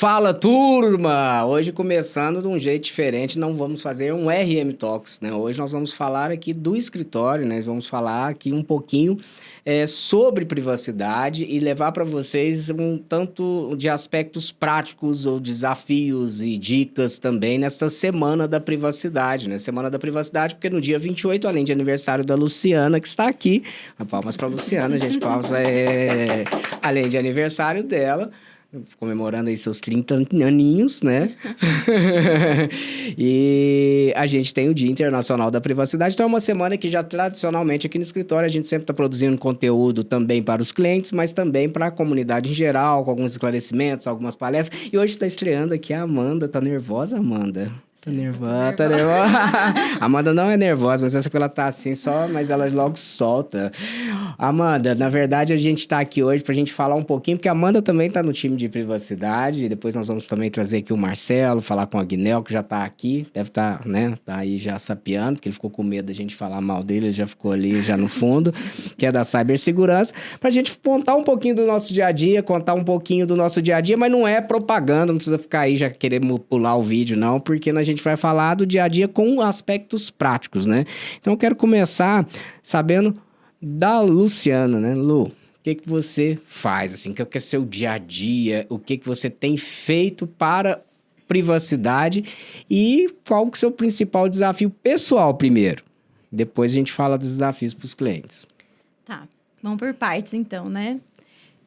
Fala, turma! Hoje começando de um jeito diferente, não vamos fazer um RM Talks, né? Hoje nós vamos falar aqui do escritório, né? Nós vamos falar aqui um pouquinho sobre privacidade e levar para vocês um tanto de aspectos práticos ou desafios e dicas também nesta Semana da Privacidade, né? Semana da Privacidade, porque no dia 28, além de aniversário da Luciana, que está aqui, palmas para a Luciana, gente, palmas, além de aniversário dela, comemorando aí seus 30 aninhos, né? E a gente tem o Dia Internacional da Privacidade. Então é uma semana que já tradicionalmente aqui no escritório a gente sempre está produzindo conteúdo também para os clientes, mas também para a comunidade em geral, com alguns esclarecimentos, algumas palestras. E hoje está estreando aqui a Amanda. Tá nervosa, Amanda? Tá nervosa, tá nervosa. Amanda não é nervosa, mas essa que ela tá assim só, mas ela logo solta. Amanda, na verdade a gente tá aqui hoje pra gente falar um pouquinho, porque a Amanda também tá no time de privacidade, e depois nós vamos também trazer aqui o Marcelo, falar com o Agnel, que já tá aqui, deve estar, né, tá aí já sapeando, porque ele ficou com medo da gente falar mal dele, ele já ficou ali já no fundo, que é da cibersegurança, pra gente contar um pouquinho do nosso dia a dia, contar um pouquinho do nosso dia a dia, mas não é propaganda, não precisa ficar aí já querendo pular o vídeo não, porque a gente vai falar do dia a dia com aspectos práticos, né? Então eu quero começar sabendo da Luciana, né? Lu, o que você faz, assim? O que é seu dia a dia? O que você tem feito para privacidade? E qual que é o seu principal desafio pessoal primeiro? Depois a gente fala dos desafios para os clientes. Tá, vamos por partes então, né?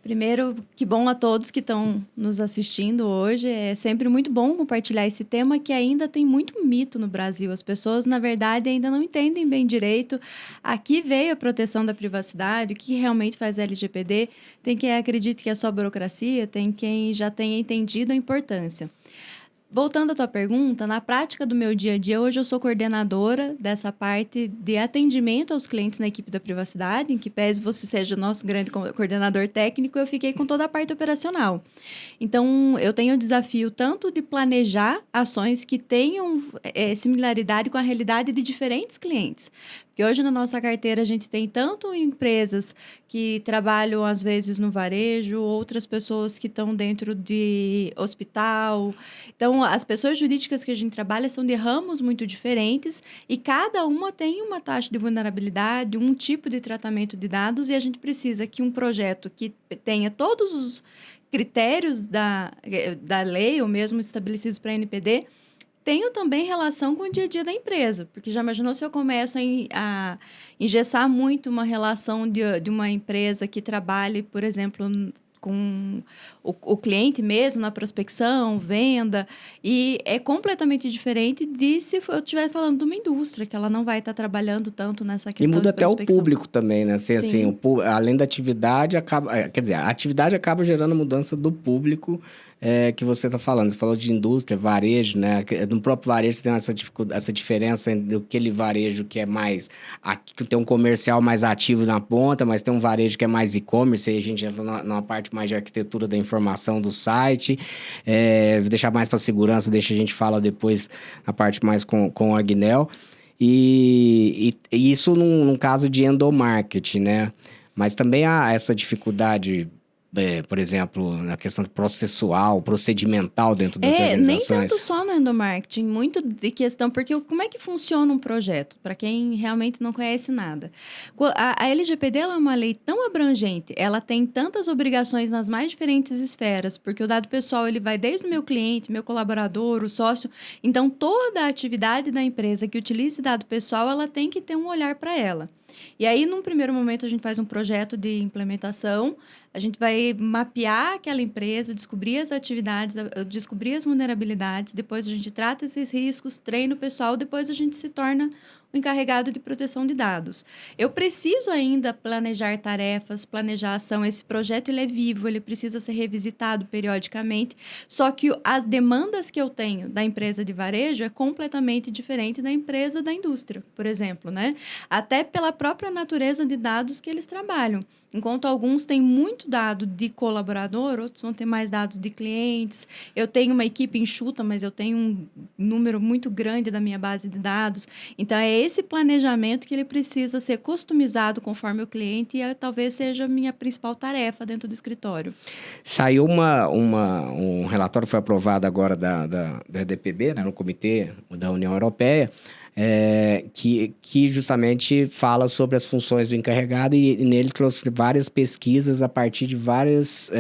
Primeiro, que bom a todos que estão nos assistindo hoje. É sempre muito bom compartilhar esse tema que ainda tem muito mito no Brasil. As pessoas, na verdade, ainda não entendem bem direito. Aqui veio a proteção da privacidade, o que realmente faz a LGPD. Tem quem acredite que é só burocracia, tem quem já tenha entendido a importância. Voltando à tua pergunta, na prática do meu dia a dia, hoje eu sou coordenadora dessa parte de atendimento aos clientes na equipe da privacidade, em que pese você seja o nosso grande coordenador técnico, eu fiquei com toda a parte operacional. Então, eu tenho o desafio tanto de planejar ações que tenham similaridade com a realidade de diferentes clientes. Porque hoje na nossa carteira a gente tem tanto empresas que trabalham às vezes no varejo, outras pessoas que estão dentro de hospital. Então, as pessoas jurídicas que a gente trabalha são de ramos muito diferentes e cada uma tem uma taxa de vulnerabilidade, um tipo de tratamento de dados e a gente precisa que um projeto que tenha todos os critérios da lei ou mesmo estabelecidos para a NPD tenho também relação com o dia a dia da empresa, porque já imaginou se eu começo a engessar muito uma relação de uma empresa que trabalhe, por exemplo, com o cliente mesmo, na prospecção, venda, e é completamente diferente de se eu estiver falando de uma indústria, que ela não vai estar trabalhando tanto nessa questão E muda de até o prospecção. público também, né? Assim, além da atividade, quer dizer, a atividade acaba gerando mudança do público que você está falando. Você falou de indústria, varejo, né? No próprio varejo você tem essa diferença entre aquele varejo que é mais... que tem um comercial mais ativo na ponta, mas tem um varejo que é mais e-commerce, aí a gente entra numa parte mais de arquitetura da informação do site. Vou deixar mais para segurança, a gente fala depois a parte mais com o Agnel. E isso num caso de endomarketing, né? Mas também há essa dificuldade... por exemplo, na questão processual, procedimental dentro das organizações? Nem tanto só no endomarketing, muito de questão, porque como é que funciona um projeto, para quem realmente não conhece nada. A LGPD ela é uma lei tão abrangente, ela tem tantas obrigações nas mais diferentes esferas, porque o dado pessoal ele vai desde o meu cliente, meu colaborador, o sócio, então toda a atividade da empresa que utilize dado pessoal, ela tem que ter um olhar para ela. E aí, num primeiro momento, a gente faz um projeto de implementação, a gente vai mapear aquela empresa, descobrir as atividades, descobrir as vulnerabilidades, depois a gente trata esses riscos, treina o pessoal, depois a gente se torna o encarregado de proteção de dados. Eu preciso ainda planejar tarefas, planejar ação. Esse projeto ele é vivo, ele precisa ser revisitado periodicamente, só que as demandas que eu tenho da empresa de varejo é completamente diferente da empresa da indústria, por exemplo, né? Até pela própria natureza de dados que eles trabalham. Enquanto alguns têm muito dado de colaborador, outros vão ter mais dados de clientes. Eu tenho uma equipe enxuta, mas eu tenho um número muito grande da minha base de dados. Então, é esse planejamento que ele precisa ser customizado conforme o cliente e talvez seja a minha principal tarefa dentro do escritório. Saiu um relatório, foi aprovado agora da EDPB, né, no Comitê da União Europeia, que justamente fala sobre as funções do encarregado e nele trouxe várias pesquisas a partir de várias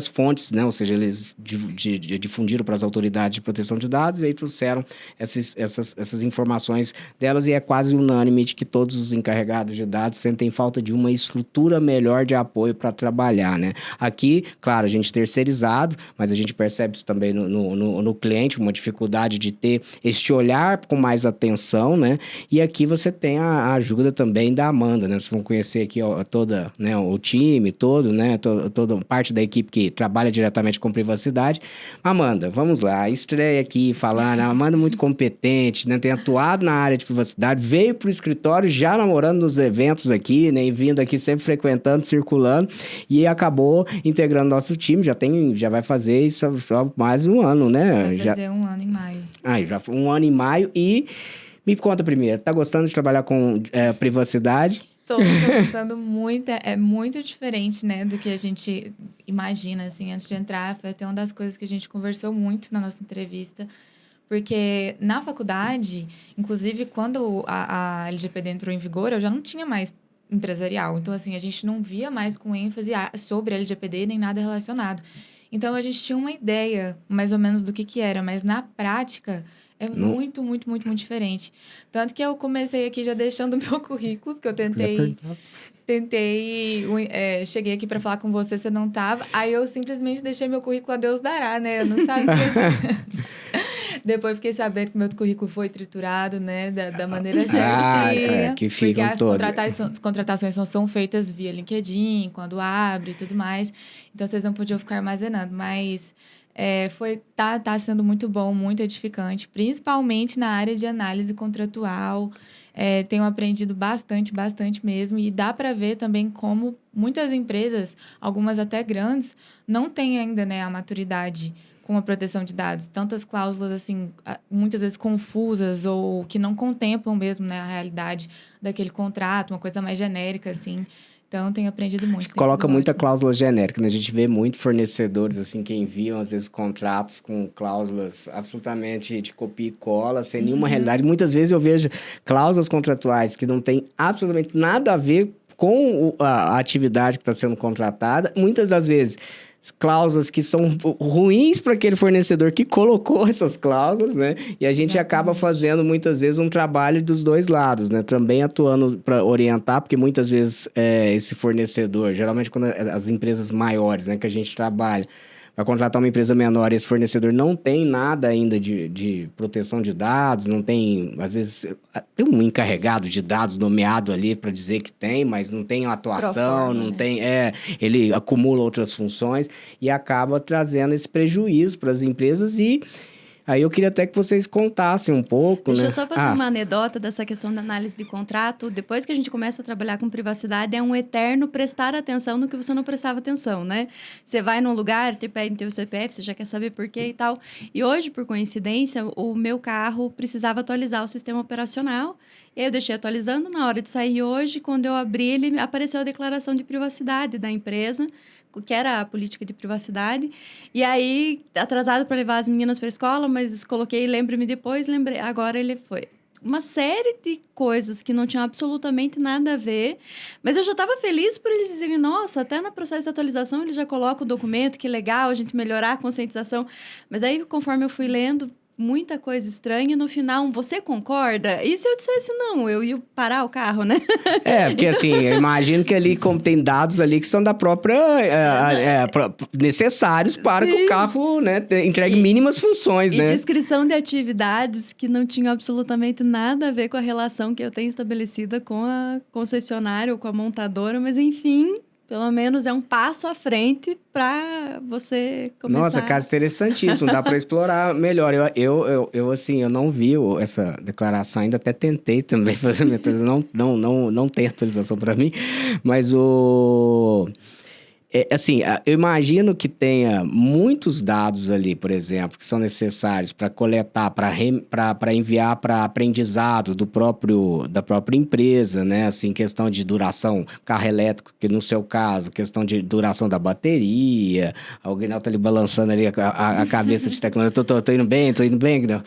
fontes, né? Ou seja, eles difundiram para as autoridades de proteção de dados e aí trouxeram essas informações delas e é quase unânime de que todos os encarregados de dados sentem falta de uma estrutura melhor de apoio para trabalhar, né? Aqui, claro, a gente terceirizado, mas a gente percebe isso também no cliente, uma dificuldade de ter este olhar com mais atenção, né? E aqui você tem a ajuda também da Amanda, né? Vocês vão conhecer aqui toda, né, o time todo, né? Toda parte da equipe que trabalha diretamente com privacidade. Amanda, vamos lá, estreia aqui falando, a Amanda é muito competente, né? Tem atuado na área de privacidade, veio para o escritório já namorando nos eventos aqui, né? E vindo aqui sempre frequentando, circulando, e acabou integrando nosso time, já vai fazer isso só mais um ano, né? Vai fazer um ano em maio. Já foi um ano em maio e me conta primeiro, tá gostando de trabalhar com privacidade? Tô gostando muito, é muito diferente, né, do que a gente imagina, assim, antes de entrar, foi até uma das coisas que a gente conversou muito na nossa entrevista, porque na faculdade, inclusive quando a LGPD entrou em vigor, eu já não tinha mais empresarial, então assim, a gente não via mais com ênfase sobre a LGPD nem nada relacionado. Então a gente tinha uma ideia, mais ou menos, do que era, mas na prática é muito, muito, muito, muito diferente. Tanto que eu comecei aqui já deixando o meu currículo, porque eu cheguei aqui para falar com você, você não tava. Aí eu simplesmente deixei meu currículo a Deus dará, né? Eu não sabia. Depois fiquei sabendo que meu currículo foi triturado, né? Da maneira certinha. Que ficam porque as contratações são feitas via LinkedIn, quando abre e tudo mais. Então, vocês não podiam ficar armazenando. Mas tá sendo muito bom, muito edificante. Principalmente na área de análise contratual. Tenho aprendido bastante mesmo. E dá para ver também como muitas empresas, algumas até grandes, não têm ainda, né, a maturidade com a proteção de dados. Tantas cláusulas, assim, muitas vezes confusas ou que não contemplam mesmo, né, a realidade daquele contrato, uma coisa mais genérica, assim. Então, tenho aprendido muito. Coloca muita cláusula genérica, né? A gente vê muito fornecedores, assim, que enviam, às vezes, contratos com cláusulas absolutamente de copia e cola, sem nenhuma realidade. Muitas vezes eu vejo cláusulas contratuais que não têm absolutamente nada a ver com a atividade que está sendo contratada. Muitas das vezes cláusulas que são ruins para aquele fornecedor que colocou essas cláusulas, né? E a gente acaba fazendo, muitas vezes, um trabalho dos dois lados, né? Também atuando para orientar, porque muitas vezes esse fornecedor, geralmente quando as empresas maiores, né, que a gente trabalha, vai contratar uma empresa menor, esse fornecedor não tem nada ainda de proteção de dados, não tem, às vezes, tem um encarregado de dados nomeado ali para dizer que tem, mas não tem atuação, não tem, ele acumula outras funções e acaba trazendo esse prejuízo para as empresas e aí eu queria até que vocês contassem um pouco, Deixa né? eu só fazer uma anedota dessa questão da análise de contrato. Depois que a gente começa a trabalhar com privacidade, é um eterno prestar atenção no que você não prestava atenção, né? Você vai num lugar, te pede teu CPF, você já quer saber por quê e tal. E hoje, por coincidência, o meu carro precisava atualizar o sistema operacional. E aí eu deixei atualizando. Na hora de sair hoje, quando eu abri, ele apareceu a declaração de privacidade da empresa, que era a política de privacidade. E aí, atrasado para levar as meninas para a escola, mas coloquei lembre-me depois, lembrei. Agora ele foi. Uma série de coisas que não tinham absolutamente nada a ver, mas eu já estava feliz por eles dizerem, nossa, até no processo de atualização ele já coloca o documento, que legal a gente melhorar a conscientização. Mas aí, conforme eu fui lendo, muita coisa estranha, e no final, você concorda? E se eu dissesse não, eu ia parar o carro, né? Porque assim, eu imagino que ali tem dados ali que são da própria... necessários para que o carro, né, entregue mínimas funções, né? E descrição de atividades que não tinham absolutamente nada a ver com a relação que eu tenho estabelecida com a concessionária ou com a montadora, mas enfim... Pelo menos é um passo à frente para você começar... Nossa, caso interessantíssimo, dá para explorar melhor. Eu assim, eu não vi essa declaração ainda, até tentei também fazer minha atualização, não tem atualização para mim, mas Assim, eu imagino que tenha muitos dados ali, por exemplo, que são necessários para coletar, para enviar para aprendizado da própria empresa, né? Assim, questão de duração, carro elétrico, que no seu caso, questão de duração da bateria, alguém tá ali balançando ali a cabeça de tecnologia, tô indo bem, não?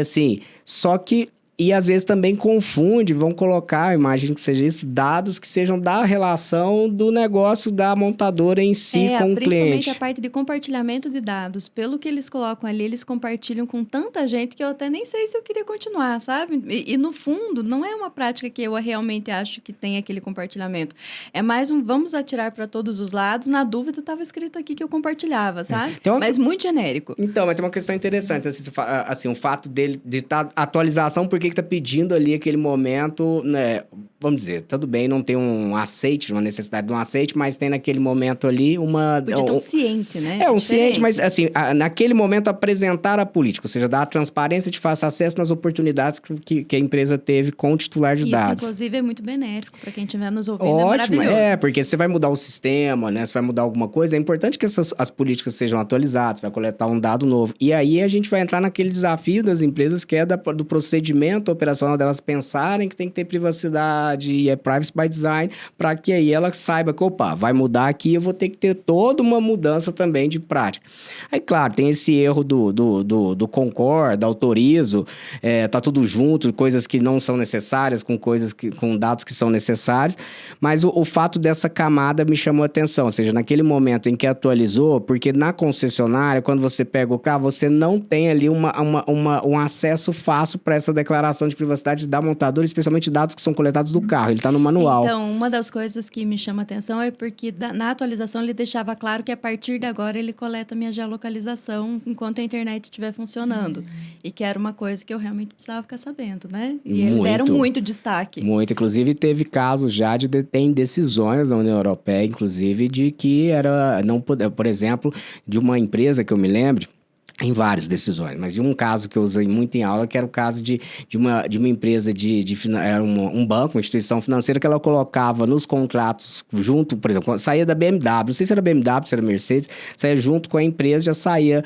Assim, só que e às vezes também confunde, vão colocar, imagino que seja isso, dados que sejam da relação do negócio da montadora em si com o cliente. Principalmente a parte de compartilhamento de dados. Pelo que eles colocam ali, eles compartilham com tanta gente que eu até nem sei se eu queria continuar, sabe? E no fundo, não é uma prática que eu realmente acho que tem aquele compartilhamento. É mais um vamos atirar para todos os lados. Na dúvida, estava escrito aqui que eu compartilhava, sabe? Então, mas muito genérico. Então, mas tem uma questão interessante. Assim, o fato dele de estar atualização, porque que tá pedindo ali aquele momento, né? Vamos dizer, tudo bem, não tem um aceite, uma necessidade de um aceite, mas tem naquele momento ali uma... Podia ter um ciente, né? Um ciente, mas assim, naquele momento apresentar a política, ou seja, dar a transparência de fácil acesso nas oportunidades que a empresa teve com o titular de dados. Isso, inclusive, é muito benéfico para quem estiver nos ouvindo, Ótimo, é maravilhoso. Porque você vai mudar o sistema, né? Você vai mudar alguma coisa, é importante que as políticas sejam atualizadas, vai coletar um dado novo. E aí a gente vai entrar naquele desafio das empresas que é do procedimento operacional delas pensarem que tem que ter privacidade e é privacy by design, para que aí ela saiba que, opa, vai mudar aqui, eu vou ter que ter toda uma mudança também de prática. Aí, claro, tem esse erro do concordo, autorizo, tá tudo junto, coisas que não são necessárias com dados que são necessários, mas o fato dessa camada me chamou a atenção, ou seja, naquele momento em que atualizou, porque na concessionária, quando você pega o carro, você não tem ali um acesso fácil para essa declaração de privacidade da montadora, especialmente dados que são coletados do carro, ele está no manual. Então, uma das coisas que me chama a atenção é porque na atualização ele deixava claro que a partir de agora ele coleta minha geolocalização enquanto a internet estiver funcionando. E que era uma coisa que eu realmente precisava ficar sabendo, né? E eles deram muito destaque. Muito, inclusive teve casos já tem decisões na União Europeia, inclusive, de que por exemplo, de uma empresa que eu me lembro, em várias decisões, mas de um caso que eu usei muito em aula, que era o caso de uma empresa era um banco, uma instituição financeira, que ela colocava nos contratos junto, por exemplo, saía da BMW, não sei se era BMW, se era Mercedes, saía junto com a empresa, já saía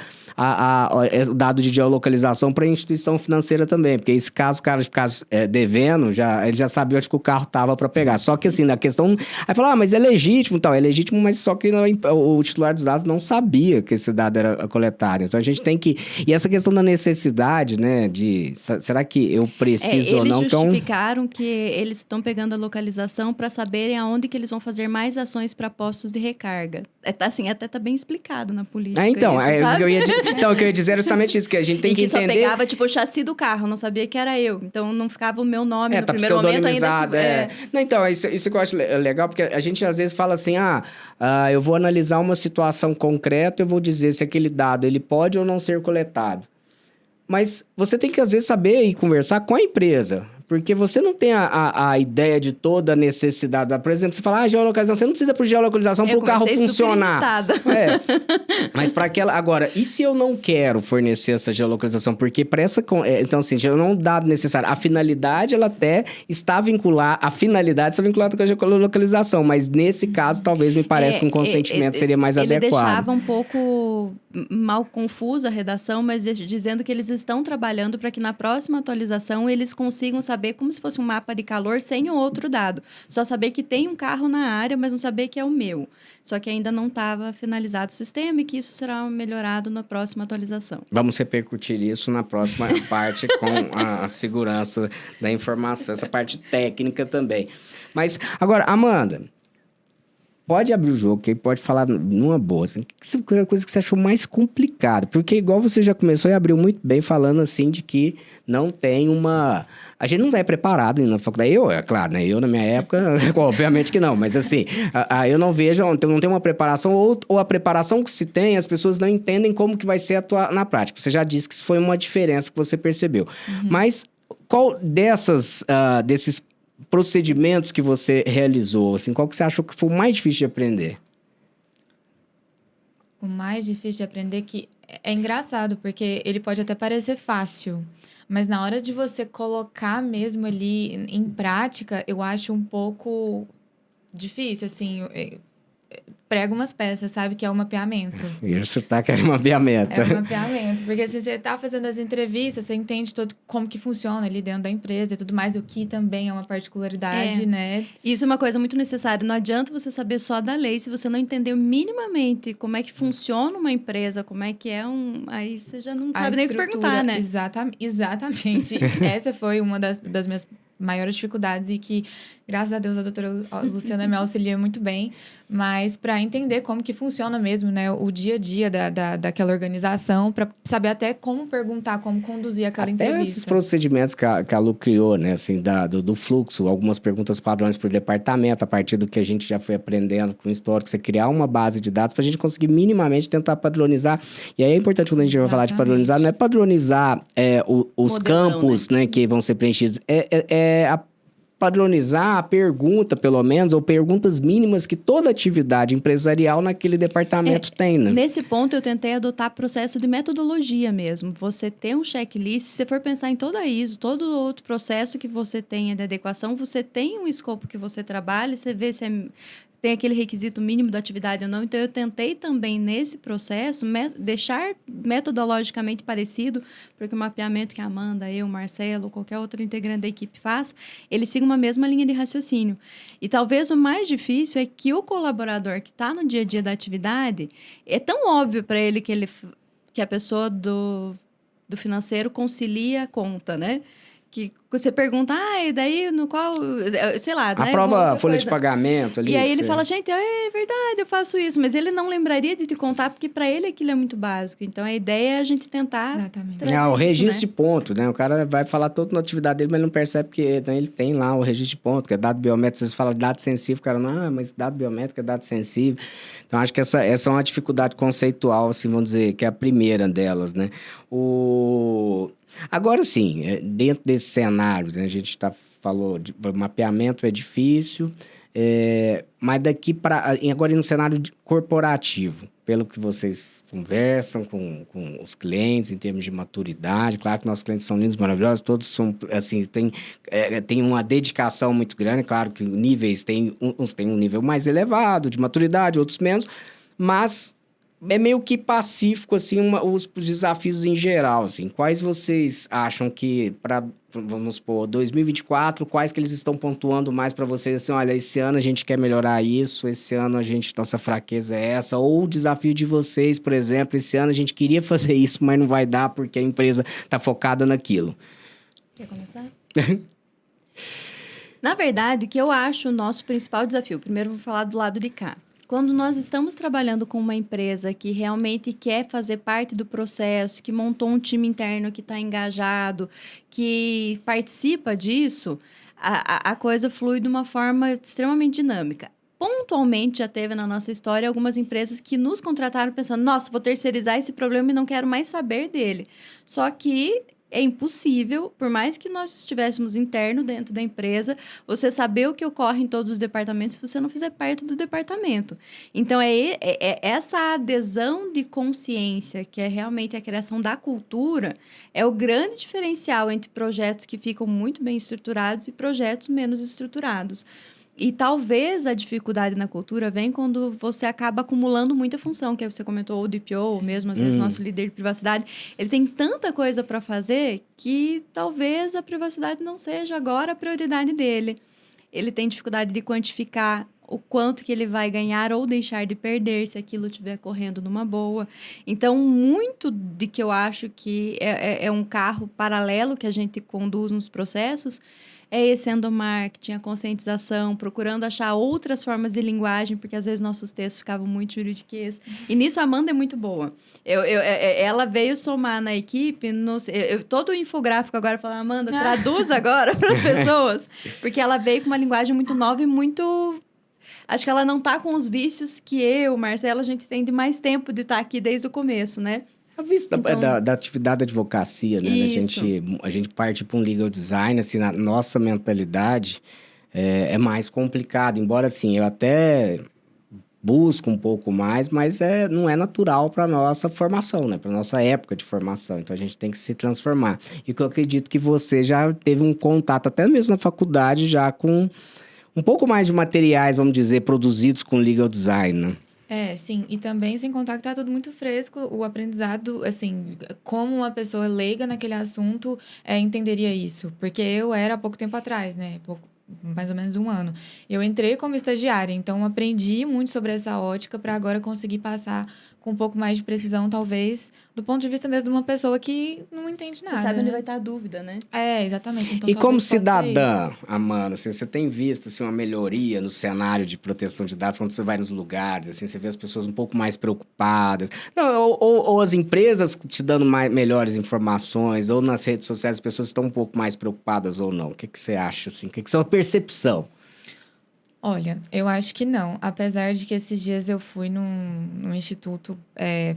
o dado de geolocalização para a instituição financeira também, porque esse caso o cara ficasse devendo, ele já sabia onde que o carro estava para pegar. Só que assim, na questão... Aí falou, mas é legítimo, tal, é legítimo, mas só que o titular dos dados não sabia que esse dado era coletado. Então a gente tem que... E essa questão da necessidade, né, será que eu preciso ou não? Eles justificaram que eles estão pegando a localização para saberem aonde que eles vão fazer mais ações para postos de recarga. Assim, até tá bem explicado na política. Então, isso, o que eu ia dizer era justamente isso, que a gente tem que entender... só pegava, tipo, o chassi do carro, não sabia que era eu. Então, não ficava o meu nome no primeiro momento ainda. Não, então, isso que eu acho legal, porque a gente às vezes fala assim, eu vou analisar uma situação concreta, eu vou dizer se aquele dado ele pode ou não ser coletado. Mas você tem que, às vezes, saber e conversar com a empresa. Porque você não tem a ideia de toda a necessidade. Por exemplo, você fala, geolocalização. Você não precisa por geolocalização para o carro funcionar. Mas para aquela... Agora, e se eu não quero fornecer essa geolocalização? Porque para essa... Então, assim, não é um dado necessário. A finalidade, ela até está vinculada... A finalidade está vinculada com a geolocalização. Mas nesse caso, talvez me parece que um consentimento seria mais adequado. Ele deixava um pouco mal confusa a redação, mas dizendo que eles estão trabalhando para que na próxima atualização eles consigam saber como se fosse um mapa de calor sem o outro dado. Só saber que tem um carro na área, mas não saber que é o meu. Só que ainda não estava finalizado o sistema e que isso será melhorado na próxima atualização. Vamos repercutir isso na próxima parte com a segurança da informação, essa parte técnica também. Mas, agora, Amanda... Pode abrir o jogo, que pode falar numa boa. Assim, que é a coisa que você achou mais complicada? Porque igual você já começou e abriu muito bem falando assim de que não tem uma... A gente não é preparado na faculdade. É claro, né? Eu na minha época, obviamente que não. Mas assim, eu não vejo, não tem uma preparação ou a preparação que se tem, as pessoas não entendem como que vai ser atuar na prática. Você já disse que isso foi uma diferença que você percebeu. Mas qual desses procedimentos que você realizou, assim, qual que você achou que foi o mais difícil de aprender? O mais difícil de aprender que é engraçado, porque ele pode até parecer fácil, mas na hora de você colocar mesmo ali em prática, eu acho um pouco difícil, assim, prega umas peças, sabe? Que é o mapeamento. Isso tá querendo mapeamento. É o mapeamento. Porque assim, você tá fazendo as entrevistas, você entende todo como que funciona ali dentro da empresa e tudo mais, o que também é uma particularidade, né? Isso é uma coisa muito necessária. Não adianta você saber só da lei se você não entendeu minimamente como é que funciona uma empresa, como é que é Aí você já não sabe nem o que perguntar, né? Exatamente. Essa foi uma das minhas maiores dificuldades e que, graças a Deus, a doutora Luciana me auxilia muito bem, mas para entender como que funciona mesmo, né, o dia a dia daquela organização, para saber até como perguntar, como conduzir aquela entrevista. Esses procedimentos que a Lu criou, né, assim, do fluxo, algumas perguntas padrões por departamento, a partir do que a gente já foi aprendendo com o histórico, você criar uma base de dados para a gente conseguir minimamente tentar padronizar. E aí é importante, quando a gente vai falar de padronizar, não é padronizar os Modelão, campos, né, que vão ser preenchidos, padronizar a pergunta, pelo menos, ou perguntas mínimas que toda atividade empresarial naquele departamento tem, né? Nesse ponto, eu tentei adotar processo de metodologia mesmo. Você ter um checklist, se você for pensar em toda a ISO, todo outro processo que você tenha de adequação, você tem um escopo que você trabalha, você vê se tem aquele requisito mínimo da atividade ou não. Então, eu tentei também, nesse processo, deixar metodologicamente parecido, porque o mapeamento que a Amanda, eu, Marcelo, qualquer outro integrante da equipe faz, ele siga uma mesma linha de raciocínio. E talvez o mais difícil é que o colaborador que está no dia a dia da atividade, é tão óbvio para ele que a pessoa do financeiro concilia a conta, né? Que você pergunta, e daí no qual, sei lá, né? Aprova a folha de pagamento ali. E aí ele fala, gente, é verdade, eu faço isso. Mas ele não lembraria de te contar, porque para ele aquilo é muito básico. Então, a ideia é a gente tentar... Exatamente. O registro de ponto, né? O cara vai falar toda na atividade dele, mas ele não percebe que, né, ele tem lá o registro de ponto, que é dado biométrico. Vocês falam de dado sensível, o cara, não, mas dado biométrico é dado sensível. Então, acho que essa é uma dificuldade conceitual, assim, vamos dizer, que é a primeira delas, né? Agora, sim, dentro desse cenário, né, a gente falou de mapeamento é difícil, mas daqui para... Agora, no cenário corporativo, pelo que vocês conversam com os clientes em termos de maturidade, claro que nossos clientes são lindos, maravilhosos, todos são, assim, tem uma dedicação muito grande, claro que níveis, uns têm um nível mais elevado de maturidade, outros menos, mas... É meio que pacífico, assim, os desafios em geral, assim. Quais vocês acham que, vamos supor, 2024, quais que eles estão pontuando mais para vocês? Assim, olha, esse ano a gente quer melhorar isso, esse ano nossa fraqueza é essa. Ou o desafio de vocês, por exemplo, esse ano a gente queria fazer isso, mas não vai dar porque a empresa está focada naquilo. Quer começar? Na verdade, o que eu acho o nosso principal desafio, primeiro vou falar do lado de cá. Quando nós estamos trabalhando com uma empresa que realmente quer fazer parte do processo, que montou um time interno que está engajado, que participa disso, a coisa flui de uma forma extremamente dinâmica. Pontualmente, já teve na nossa história algumas empresas que nos contrataram pensando, nossa, vou terceirizar esse problema e não quero mais saber dele. Só que... é impossível, por mais que nós estivéssemos interno dentro da empresa, você saber o que ocorre em todos os departamentos se você não fizer parte do departamento. Então, essa adesão de consciência, que é realmente a criação da cultura, é o grande diferencial entre projetos que ficam muito bem estruturados e projetos menos estruturados. E talvez a dificuldade na cultura vem quando você acaba acumulando muita função, que você comentou, o DPO, ou mesmo às vezes nosso líder de privacidade, ele tem tanta coisa para fazer que talvez a privacidade não seja agora a prioridade dele. Ele tem dificuldade de quantificar o quanto que ele vai ganhar ou deixar de perder se aquilo estiver correndo numa boa. Então, muito de que eu acho que é um carro paralelo que a gente conduz nos processos é esse endomarketing, a conscientização, procurando achar outras formas de linguagem, porque às vezes nossos textos ficavam muito juridiquês. E nisso a Amanda é muito boa. Ela veio somar na equipe, todo o infográfico agora fala, Amanda, traduz agora para as pessoas, porque ela veio com uma linguagem muito nova e muito... Acho que ela não está com os vícios que Marcelo, a gente tem de mais tempo de estar aqui desde o começo, né? A vista da atividade da advocacia, né? A gente parte para um legal design, assim, na nossa mentalidade é mais complicado. Embora, assim, eu até busco um pouco mais, mas não é natural para a nossa formação, né? Para a nossa época de formação. Então, a gente tem que se transformar. E que eu acredito que você já teve um contato, até mesmo na faculdade, já com um pouco mais de materiais, vamos dizer, produzidos com legal design, né? Sim. E também, sem contar que tá tudo muito fresco, o aprendizado, assim, como uma pessoa leiga naquele assunto entenderia isso. Porque eu era há pouco tempo atrás, né? Mais ou menos 1 ano. Eu entrei como estagiária, então aprendi muito sobre essa ótica para agora conseguir passar com um pouco mais de precisão, talvez, do ponto de vista mesmo de uma pessoa que não entende nada, Você sabe onde né? vai estar a dúvida, né? Exatamente. Então, E como talvez pode ser cidadã, isso. Amanda, assim, você tem visto assim, uma melhoria no cenário de proteção de dados quando você vai nos lugares, assim, você vê as pessoas um pouco mais preocupadas? Não, ou as empresas te dando melhores informações, ou nas redes sociais as pessoas estão um pouco mais preocupadas ou não? O que você acha, assim? O que é a sua percepção? Olha, eu acho que não. Apesar de que esses dias eu fui num instituto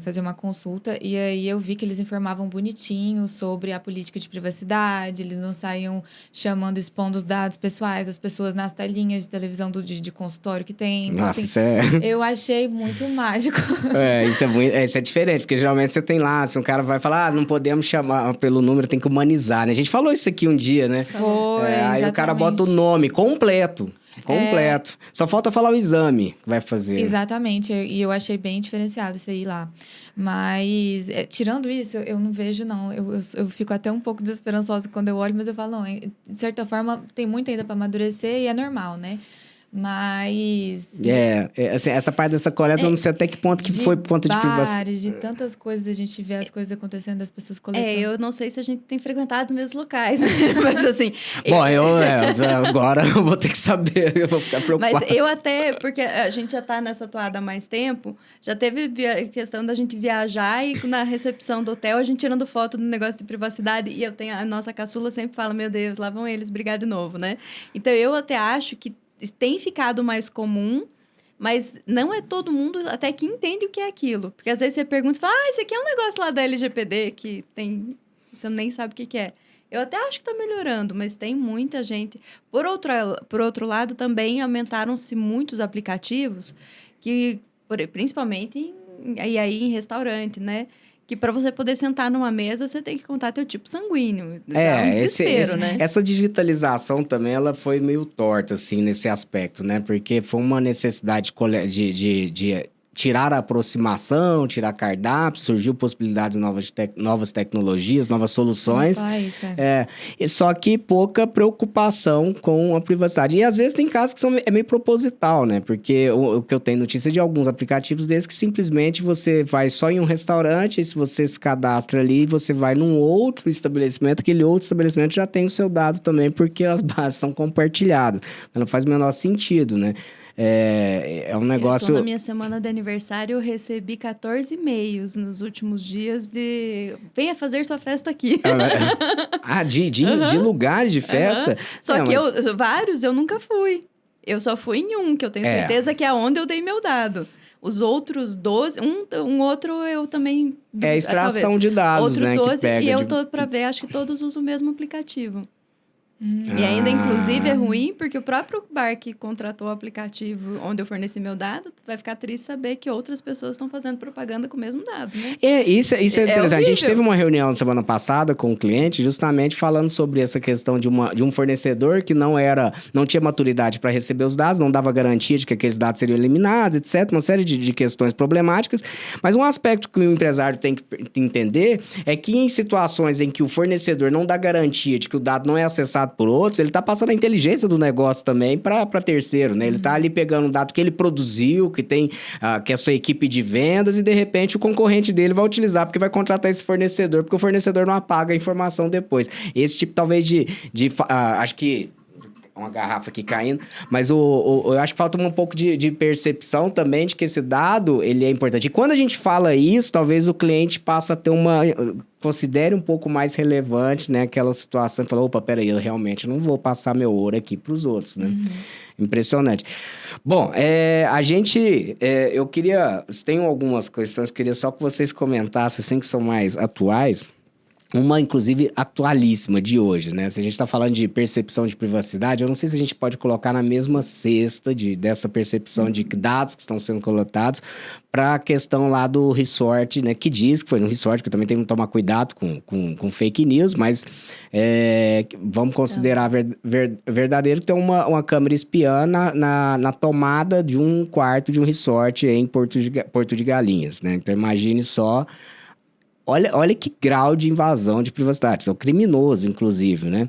fazer uma consulta e aí eu vi que eles informavam bonitinho sobre a política de privacidade, eles não saíam chamando, expondo os dados pessoais das pessoas nas telinhas de televisão de consultório que tem. Então, Nossa, assim, isso é... eu achei muito mágico. Isso é diferente, porque geralmente você tem lá, se um cara vai falar, não podemos chamar pelo número, tem que humanizar, né? A gente falou isso aqui um dia, né? Foi, Aí o cara bota o exatamente. nome completo. Só falta falar o exame que vai fazer. Exatamente, e eu achei bem diferenciado isso aí lá. Mas, tirando isso, eu não vejo, não. Eu fico até um pouco desesperançosa quando eu olho, mas eu falo, não, de certa forma, tem muito ainda para amadurecer e é normal, né? Mas... Assim, essa parte dessa coleta, eu não sei até que ponto que foi por conta de privacidade. bares, de tantas coisas, a gente vê as coisas acontecendo, das pessoas coletando. Eu não sei se a gente tem frequentado os mesmos locais, né? Mas assim... Bom, agora eu vou ter que saber, eu vou ficar preocupado. Mas eu até, porque a gente já tá nessa toada há mais tempo, já teve questão da gente viajar e na recepção do hotel, a gente tirando foto do negócio de privacidade, e a nossa caçula sempre fala, meu Deus, lá vão eles brigar de novo, né? Então, eu até acho que tem ficado mais comum, mas não é todo mundo até que entende o que é aquilo. Porque às vezes você pergunta e fala, esse aqui é um negócio lá da LGPD que tem... Você nem sabe o que é. Eu até acho que está melhorando, mas tem muita gente. Por outro lado, também aumentaram-se muitos aplicativos que, principalmente em restaurante, né? Que para você poder sentar numa mesa, você tem que contar teu tipo sanguíneo. Dá um desespero, né? Essa digitalização também, ela foi meio torta, assim, nesse aspecto, né? Porque foi uma necessidade de tirar a aproximação, tirar cardápio, surgiu possibilidades novas tecnologias, novas soluções. Isso, Só que pouca preocupação com a privacidade. E às vezes tem casos que é meio proposital, né? Porque o que eu tenho notícia de alguns aplicativos desses que simplesmente você vai só em um restaurante, e se você se cadastra ali, você vai num outro estabelecimento, aquele outro estabelecimento já tem o seu dado também, porque as bases são compartilhadas. Não faz o menor sentido, né? É um negócio... Eu estou na minha semana de aniversário, eu recebi 14 e-mails nos últimos dias de... Venha fazer sua festa aqui. De lugares de festa? Só que vários eu nunca fui. Eu só fui em um, que eu tenho certeza que é onde eu dei meu dado. Os outros 12... Um outro eu também... extração de dados, outros né? 12, e eu tô para ver, acho que todos usam o mesmo aplicativo. E ainda, inclusive, é ruim, porque o próprio bar que contratou o aplicativo onde eu forneci meu dado vai ficar triste saber que outras pessoas estão fazendo propaganda com o mesmo dado, né? Isso é interessante. horrível. A gente teve uma reunião semana passada com o cliente, justamente falando sobre essa questão de um fornecedor que não tinha maturidade para receber os dados, não dava garantia de que aqueles dados seriam eliminados, etc. Uma série de questões problemáticas. Mas um aspecto que o empresário tem que entender é que em situações em que o fornecedor não dá garantia de que o dado não é acessado por outros, ele tá passando a inteligência do negócio também para terceiro, né? Ele tá ali pegando um dado que ele produziu, que tem que é a sua equipe de vendas, e de repente o concorrente dele vai utilizar, porque vai contratar esse fornecedor, porque o fornecedor não apaga a informação depois. Esse tipo, talvez, acho que uma garrafa aqui caindo, mas eu acho que falta um pouco de percepção também de que esse dado, ele é importante. E quando a gente fala isso, talvez o cliente passe a ter considere um pouco mais relevante, né, aquela situação, e fala, opa, peraí, eu realmente não vou passar meu ouro aqui para os outros, né? Impressionante. Bom, eu queria, tenho algumas questões, queria só que vocês comentassem, assim, que são mais atuais. Uma, inclusive, atualíssima de hoje, né? Se a gente está falando de percepção de privacidade, eu não sei se a gente pode colocar na mesma cesta dessa percepção de dados que estão sendo coletados para a questão lá do resort, né? Que diz que foi no resort, que também tem que tomar cuidado com fake news, mas vamos considerar verdadeiro que tem uma câmera espiã na tomada de um quarto de um resort em Porto de Galinhas, né? Então, imagine só... Olha que grau de invasão de privacidade. É criminoso, inclusive, né?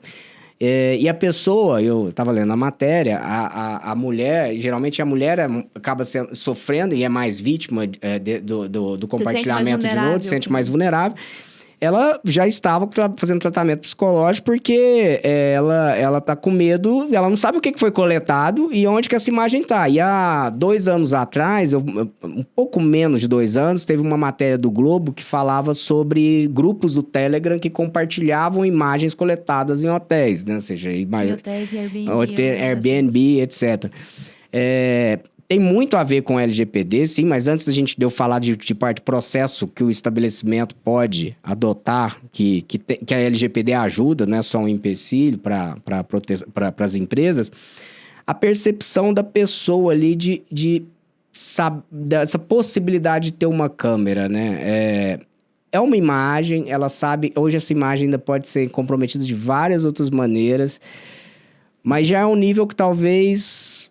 E a pessoa, eu estava lendo a matéria, a mulher, geralmente a mulher acaba sofrendo e é mais vítima do compartilhamento de nudes, se sente mais vulnerável. Ela já estava fazendo tratamento psicológico porque ela tá com medo, ela não sabe o que foi coletado e onde que essa imagem tá. E há 2 anos atrás, um pouco menos de 2 anos, teve uma matéria do Globo que falava sobre grupos do Telegram que compartilhavam imagens coletadas em hotéis, né? Ou seja, em hotéis e Airbnb, etc. Tem muito a ver com o LGPD, sim, mas antes da gente eu falar de parte de processo que o estabelecimento pode adotar, que a LGPD ajuda, não é só um empecilho para as empresas, a percepção da pessoa ali dessa possibilidade de ter uma câmera, né? É uma imagem, ela sabe... Hoje essa imagem ainda pode ser comprometida de várias outras maneiras, mas já é um nível que talvez...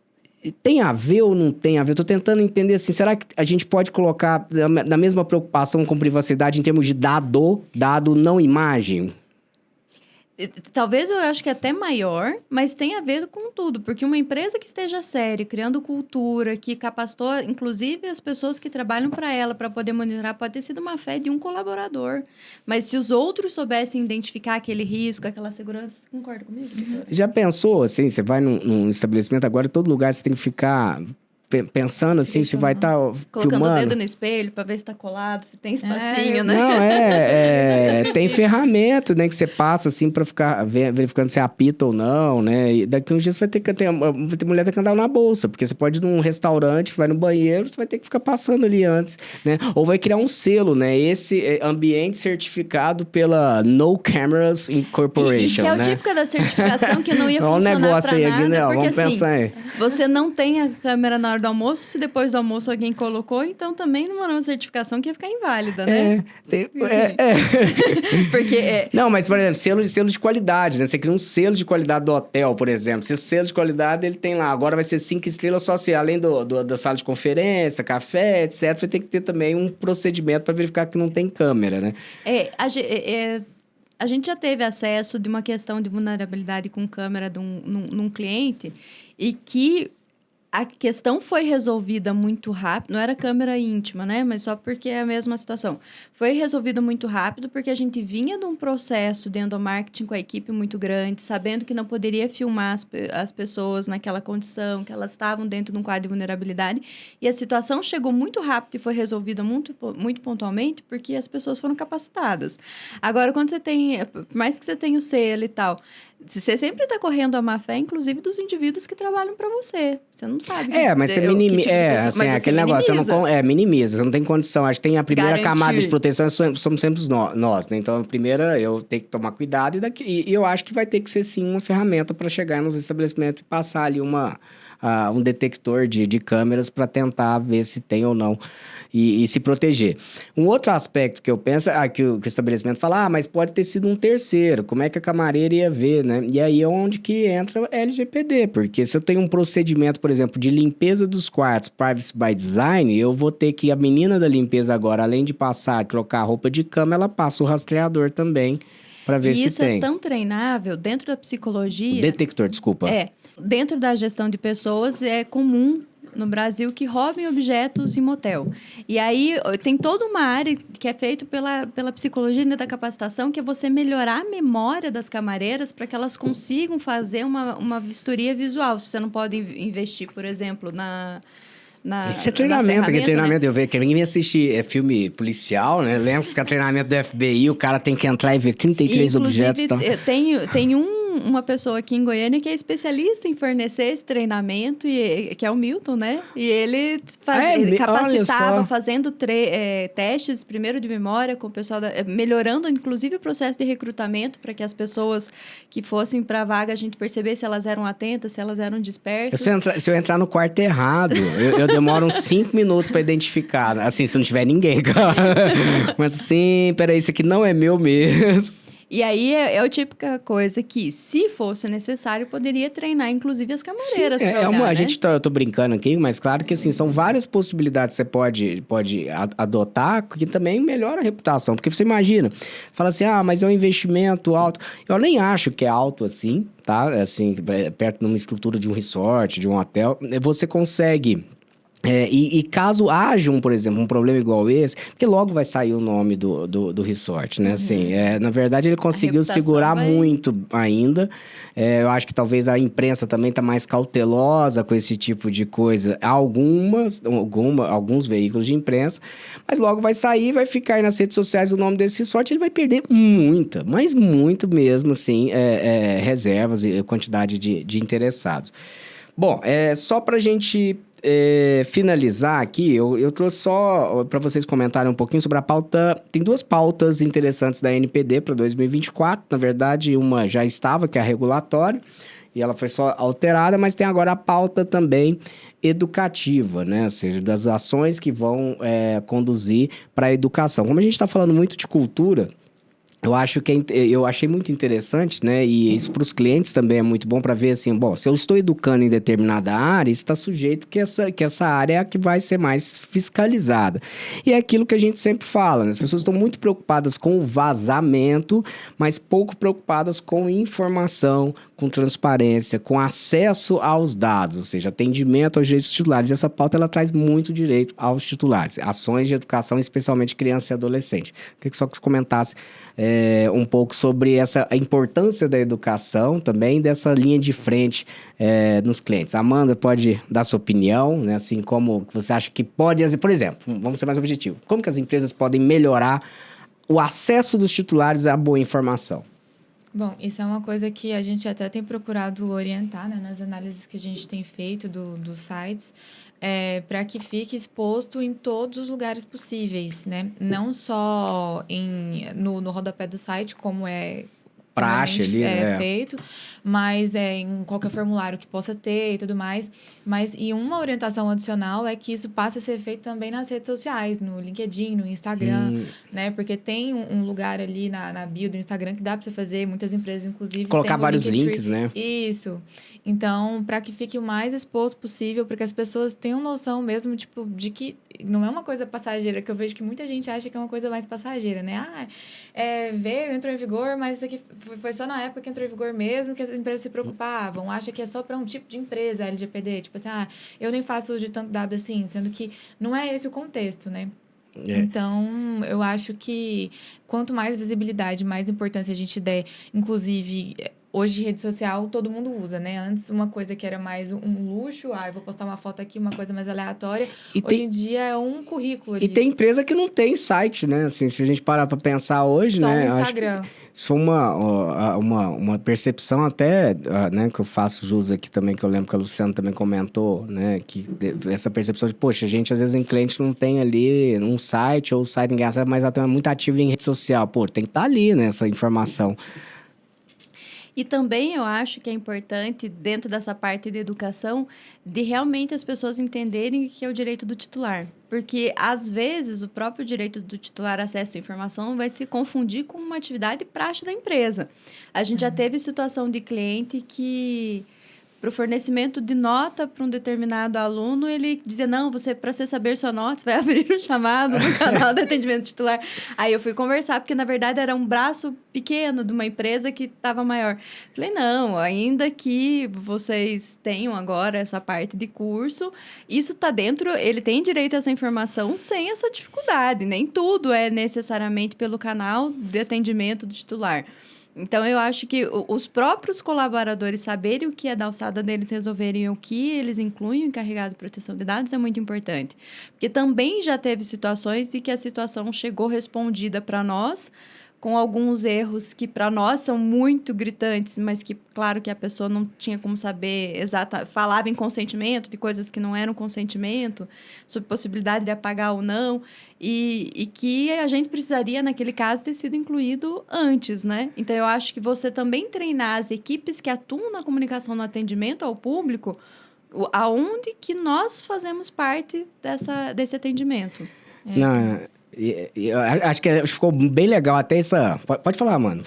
Tem a ver ou não tem a ver? Eu tô tentando entender assim, será que a gente pode colocar na mesma preocupação com privacidade em termos de dado não imagem? Talvez eu acho que é até maior, mas tem a ver com tudo. Porque uma empresa que esteja séria, criando cultura, que capacitou, inclusive, as pessoas que trabalham para ela, para poder monitorar, pode ter sido uma fé de um colaborador. Mas se os outros soubessem identificar aquele risco, aquela segurança... Você concorda comigo, doutora? Já pensou, assim, você vai num estabelecimento agora, em todo lugar você tem que ficar... Pensando assim, se vai estar colocando filmando. o dedo no espelho para ver se está colado, se tem espacinho, né? Não, tem ferramenta, né, que você passa assim para ficar verificando se apita ou não, né? E daqui uns dias você vai ter mulher tem que andar na bolsa, porque você pode ir num restaurante, vai no banheiro, você vai ter que ficar passando ali antes, né? Ou vai criar um selo, né? Esse ambiente certificado pela No Cameras Incorporation, que é né? o típico da certificação que não ia funcionar um negócio para aí, nada, né? porque Vamos pensar aí. Você não tem a câmera na hora do almoço, se depois do almoço alguém colocou, então também não é uma certificação que ia ficar inválida, né? Porque Não, mas, por exemplo, selo de qualidade, né? Você cria um selo de qualidade do hotel, por exemplo. Esse selo de qualidade, ele tem lá. Agora vai ser 5 estrelas só se, além da sala de conferência, café, etc., vai ter que ter também um procedimento para verificar que não tem câmera, né? A gente já teve acesso de uma questão de vulnerabilidade com câmera num cliente e que a questão foi resolvida muito rápido. Não era câmera íntima, né? Mas só porque é a mesma situação. Foi resolvido muito rápido porque a gente vinha de um processo de endomarketing com a equipe muito grande, sabendo que não poderia filmar as pessoas naquela condição, que elas estavam dentro de um quadro de vulnerabilidade. E a situação chegou muito rápido e foi resolvida muito, muito pontualmente porque as pessoas foram capacitadas. Agora, quando você tem... Por mais que você tenha o selo e tal... Você sempre está correndo a má fé, inclusive dos indivíduos que trabalham para você. Você não sabe. Mas você minimiza. Assim, aquele negócio, minimiza. Você não tem condição. Acho que tem a primeira camada de proteção, somos sempre nós, né? Então, a primeira, eu tenho que tomar cuidado. E eu acho que vai ter que ser, sim, uma ferramenta para chegar nos estabelecimentos e passar ali um detector de câmeras para tentar ver se tem ou não e se proteger. Um outro aspecto que eu penso, que o estabelecimento fala, mas pode ter sido um terceiro, como é que a camareira ia ver, né? E aí é onde que entra LGPD, porque se eu tenho um procedimento, por exemplo, de limpeza dos quartos, privacy by design, eu vou ter que a menina da limpeza agora, além de trocar a roupa de cama, ela passa o rastreador também para ver se tem. E isso é tão treinável dentro da psicologia... Detector, desculpa. Dentro da gestão de pessoas, é comum no Brasil que roubem objetos em motel. E aí, tem toda uma área que é feita pela psicologia da capacitação, que é você melhorar a memória das camareiras para que elas consigam fazer uma vistoria visual. Se você não pode investir, por exemplo, Isso é treinamento, né? Eu vejo que ninguém assiste filme policial, né? Lembra que é treinamento do FBI, o cara tem que entrar e ver 33 objetos. Tem uma pessoa aqui em Goiânia que é especialista em fornecer esse treinamento, que é o Milton, né? E ele ele capacitava, fazendo testes, primeiro de memória, com o pessoal, melhorando, inclusive, o processo de recrutamento, para que as pessoas que fossem para a vaga, a gente percebesse se elas eram atentas, se elas eram dispersas. Se eu entrar no quarto errado, eu demoro uns 5 minutos para identificar. Assim, se não tiver ninguém, cara. Mas assim, peraí, isso aqui não é meu mesmo. E aí é a típica coisa que, se fosse necessário, poderia treinar, inclusive, as camareiras. Sim, olhar, né? eu tô brincando aqui, mas claro que assim, são várias possibilidades que você pode adotar, que também melhora a reputação. Porque você imagina, fala assim, mas é um investimento alto. Eu nem acho que é alto assim, tá? Assim, perto de uma estrutura de um resort, de um hotel, você consegue... E caso haja, por exemplo, um problema igual esse, porque logo vai sair o nome do resort, né? Assim, na verdade, ele conseguiu segurar muito ainda. Eu acho que talvez a imprensa também tá mais cautelosa com esse tipo de coisa. Alguns veículos de imprensa, mas logo vai sair, vai ficar aí nas redes sociais o nome desse resort, ele vai perder muita, mas muito mesmo, assim, reservas e quantidade de interessados. Bom, só pra gente... finalizar aqui, eu trouxe só para vocês comentarem um pouquinho sobre a pauta. Tem 2 pautas interessantes da NPD para 2024. Na verdade, uma já estava, que é a regulatória, e ela foi só alterada, mas tem agora a pauta também educativa, né? Ou seja, das ações que vão conduzir para a educação. Como a gente está falando muito de cultura, eu achei muito interessante, né? E isso para os clientes também é muito bom para ver assim, bom, se eu estou educando em determinada área, isso está sujeito que essa área é a que vai ser mais fiscalizada. E é aquilo que a gente sempre fala, né? As pessoas estão muito preocupadas com o vazamento, mas pouco preocupadas com informação, com transparência, com acesso aos dados, ou seja, atendimento aos direitos titulares. E essa pauta, ela traz muito direito aos titulares. Ações de educação, especialmente criança e adolescente. Queria que só que você comentasse um pouco sobre a importância da educação também, dessa linha de frente nos clientes. Amanda, pode dar sua opinião, né? Assim, como você acha que pode... Por exemplo, vamos ser mais objetivos. Como que as empresas podem melhorar o acesso dos titulares à boa informação? Bom, isso é uma coisa que a gente até tem procurado orientar, né, nas análises que a gente tem feito dos sites, para que fique exposto em todos os lugares possíveis, né? Não só no rodapé do site, como praxe ali, feito, mas em qualquer formulário que possa ter e tudo mais. E uma orientação adicional é que isso passe a ser feito também nas redes sociais, no LinkedIn, no Instagram, né? Porque tem um lugar ali na bio do Instagram que dá para você fazer, muitas empresas, inclusive... Colocar vários links, né? Isso. Então, para que fique o mais exposto possível, para que as pessoas tenham noção mesmo, tipo, de que não é uma coisa passageira, que eu vejo que muita gente acha que é uma coisa mais passageira, né? Entrou em vigor, mas isso aqui foi só na época que entrou em vigor mesmo, que as empresas se preocupavam, acha que é só para um tipo de empresa, a LGPD, tipo assim, eu nem faço uso de tanto dado assim, sendo que não é esse o contexto, né? Então, eu acho que quanto mais visibilidade, mais importância a gente der, inclusive... Hoje, rede social, todo mundo usa, né? Antes, uma coisa que era mais um luxo, eu vou postar uma foto aqui, uma coisa mais aleatória. Hoje em dia, é um currículo ali. E tem empresa que não tem site, né? Assim, se a gente parar para pensar hoje, só né? no Instagram. Isso foi uma percepção até, né? Que eu faço jus aqui também, que eu lembro que a Luciana também comentou, né? Que essa percepção de, poxa, a gente, às vezes, em cliente não tem ali um site, ou o site engraçado, mas até é muito ativo em rede social. Pô, tem que estar ali, né? Essa informação. E também eu acho que é importante, dentro dessa parte de educação, de realmente as pessoas entenderem o que é o direito do titular. Porque, às vezes, o próprio direito do titular acesso à informação vai se confundir com uma atividade prática da empresa. A gente já teve situação de cliente que... para o fornecimento de nota para um determinado aluno, ele dizia, não, para você saber sua nota, você vai abrir um chamado no canal de atendimento titular. Aí eu fui conversar, porque na verdade era um braço pequeno de uma empresa que estava maior. Falei, não, ainda que vocês tenham agora essa parte de curso, isso está dentro, ele tem direito a essa informação sem essa dificuldade. Nem tudo é necessariamente pelo canal de atendimento do titular. Então, eu acho que os próprios colaboradores saberem o que é da alçada deles, resolverem o que eles incluem em encarregado de proteção de dados é muito importante. Porque também já teve situações de que a situação chegou respondida para nós com alguns erros que para nós são muito gritantes, mas que, claro, que a pessoa não tinha como saber falava em consentimento, de coisas que não eram consentimento, sobre possibilidade de apagar ou não, e que a gente precisaria, naquele caso, ter sido incluído antes, né? Então, eu acho que você também treinar as equipes que atuam na comunicação no atendimento ao público, aonde que nós fazemos parte desse atendimento. Não, eu acho que ficou bem legal até essa... Pode falar, mano.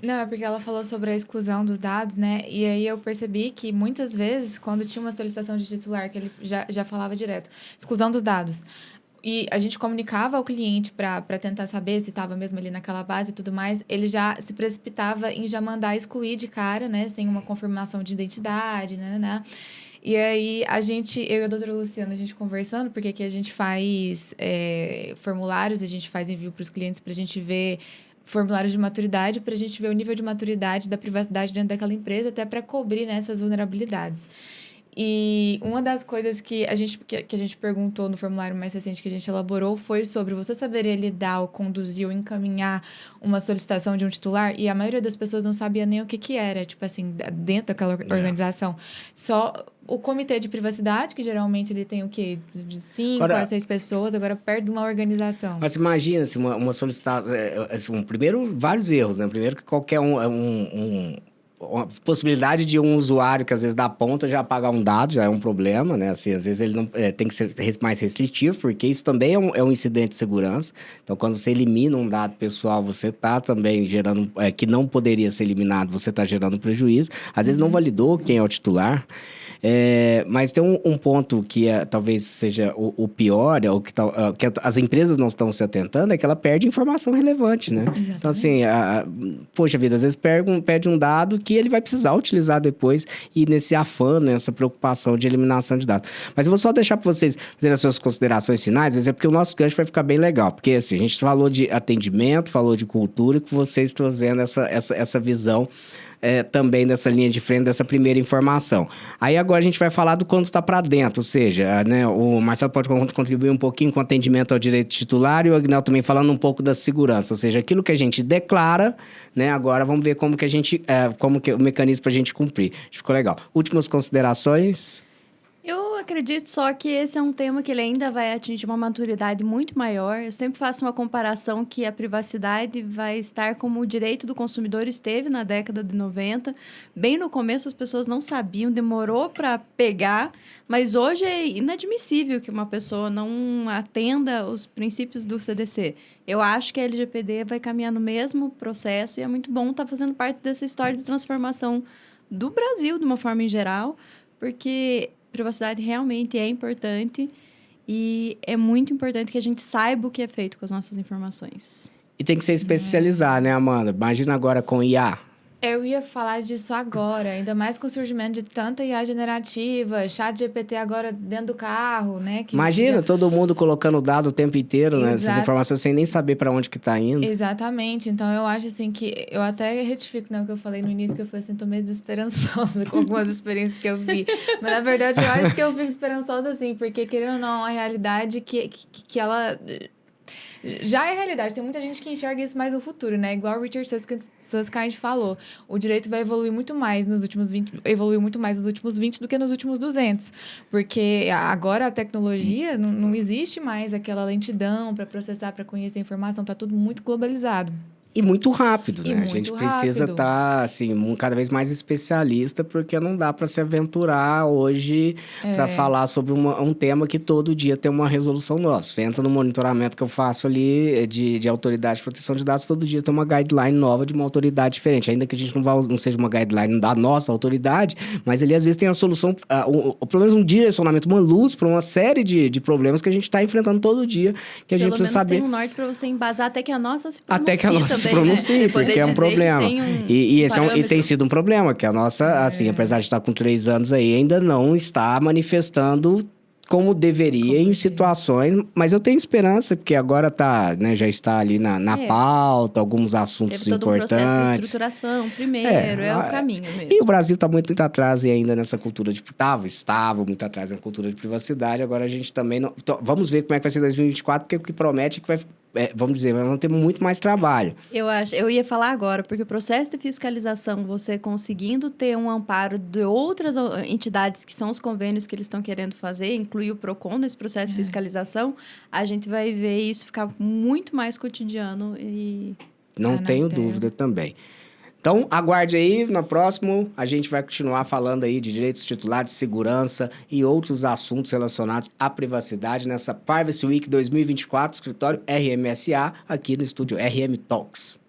Não, é porque ela falou sobre a exclusão dos dados, né? E aí eu percebi que muitas vezes, quando tinha uma solicitação de titular, que ele já falava direto, exclusão dos dados. E a gente comunicava ao cliente para tentar saber se estava mesmo ali naquela base e tudo mais, ele já se precipitava em já mandar excluir de cara, né? Sem uma confirmação de identidade, né? E aí, eu e a doutora Luciana, a gente conversando, porque aqui a gente faz formulários, a gente faz envio para os clientes para a gente ver formulários de maturidade, para a gente ver o nível de maturidade da privacidade dentro daquela empresa, até para cobrir, né, essas vulnerabilidades. E uma das coisas que a gente perguntou no formulário mais recente que a gente elaborou foi sobre você saberia lidar ou conduzir ou encaminhar uma solicitação de um titular, e a maioria das pessoas não sabia nem o que era, tipo assim, dentro daquela organização. Só o comitê de privacidade, que geralmente ele tem o quê? De 5 a 6 pessoas, agora perto de uma organização. Mas imagina se uma solicitação... primeiro, vários erros, né? Primeiro que qualquer uma possibilidade de um usuário que às vezes dá ponta já apagar um dado, já é um problema, né? Assim, às vezes ele não tem que ser mais restritivo, porque isso também é um incidente de segurança. Então, quando você elimina um dado pessoal, você está também gerando... que não poderia ser eliminado, você está gerando prejuízo. Às vezes não validou quem é o titular. Mas tem um ponto que talvez seja o pior, que as empresas não estão se atentando, é que ela perde informação relevante, né? Exatamente. Então, assim, poxa vida, às vezes perde um dado que ele vai precisar utilizar depois, e nesse afã, nessa preocupação de eliminação de dados. Mas eu vou só deixar para vocês fazerem as suas considerações finais, mas é porque o nosso gancho vai ficar bem legal, porque assim, a gente falou de atendimento, falou de cultura, e que vocês trazendo essa visão também dessa linha de frente, dessa primeira informação. Aí agora a gente vai falar do quanto está para dentro, ou seja, né, o Marcelo pode contribuir um pouquinho com o atendimento ao direito titular, e o Agnello também falando um pouco da segurança, ou seja, aquilo que a gente declara, né, agora vamos ver como que o mecanismo para a gente cumprir. Ficou legal. Últimas considerações? Eu acredito só que esse é um tema que ele ainda vai atingir uma maturidade muito maior. Eu sempre faço uma comparação que a privacidade vai estar como o direito do consumidor esteve na década de 90. Bem no começo as pessoas não sabiam, demorou para pegar, mas hoje é inadmissível que uma pessoa não atenda os princípios do CDC. Eu acho que a LGPD vai caminhar no mesmo processo e é muito bom estar fazendo parte dessa história de transformação do Brasil, de uma forma em geral, porque... privacidade realmente é importante e é muito importante que a gente saiba o que é feito com as nossas informações. E tem que ser especializar, né, Amanda? Imagina agora com IA. Eu ia falar disso agora, ainda mais com o surgimento de tanta IA generativa, chat GPT agora dentro do carro, né? Imagina todo mundo colocando dado o tempo inteiro, né? Essas informações sem nem saber para onde que tá indo. Exatamente. Então, eu acho assim que... Eu até retifico, né, o que eu falei no início, que eu falei assim, tô meio desesperançosa com algumas experiências que eu vi. Mas, na verdade, eu acho que eu fico esperançosa, assim, porque, querendo ou não, a realidade que ela... já é realidade, tem muita gente que enxerga isso mais no futuro, né? Igual o Richard Susskind falou, o direito vai evoluir muito mais evoluiu muito mais nos últimos 20 do que nos últimos 200, porque agora a tecnologia não existe mais aquela lentidão para processar, para conhecer a informação, tá tudo muito globalizado. E muito rápido, né? Muito a gente precisa estar, assim, cada vez mais especialista, porque não dá para se aventurar hoje para falar sobre um tema que todo dia tem uma resolução nova. Você entra no monitoramento que eu faço ali de autoridade de proteção de dados, todo dia tem uma guideline nova de uma autoridade diferente. Ainda que a gente não seja uma guideline da nossa autoridade, mas ali às vezes tem a solução, pelo menos um direcionamento, uma luz para uma série de problemas que a gente está enfrentando todo dia, que a gente precisa saber. Pelo menos tem um norte para você embasar até que a nossa se pronuncie. Até que a nossa se pronuncie, porque é um problema. E tem sido um problema, que a nossa, assim, apesar de estar com 3 anos aí, ainda não está manifestando como deveria em situações, mas eu tenho esperança, porque agora já está ali na pauta, alguns assuntos Teve todo importantes. Um processo de estruturação primeiro, é o caminho mesmo. E o Brasil está muito atrás ainda nessa cultura de... Estava muito atrás na cultura de privacidade, agora a gente também não... Então, vamos ver como é que vai ser 2024, porque o que promete é que vai vamos dizer, nós vamos ter muito mais trabalho. Eu ia falar agora, porque o processo de fiscalização, você conseguindo ter um amparo de outras entidades que são os convênios que eles estão querendo fazer, incluir o PROCON nesse processo de fiscalização, a gente vai ver isso ficar muito mais cotidiano e... Não tenho dúvida também. Então, aguarde aí, no próximo a gente vai continuar falando aí de direitos titulares, segurança e outros assuntos relacionados à privacidade nessa Privacy Week 2024, escritório RMSA, aqui no estúdio RM Talks.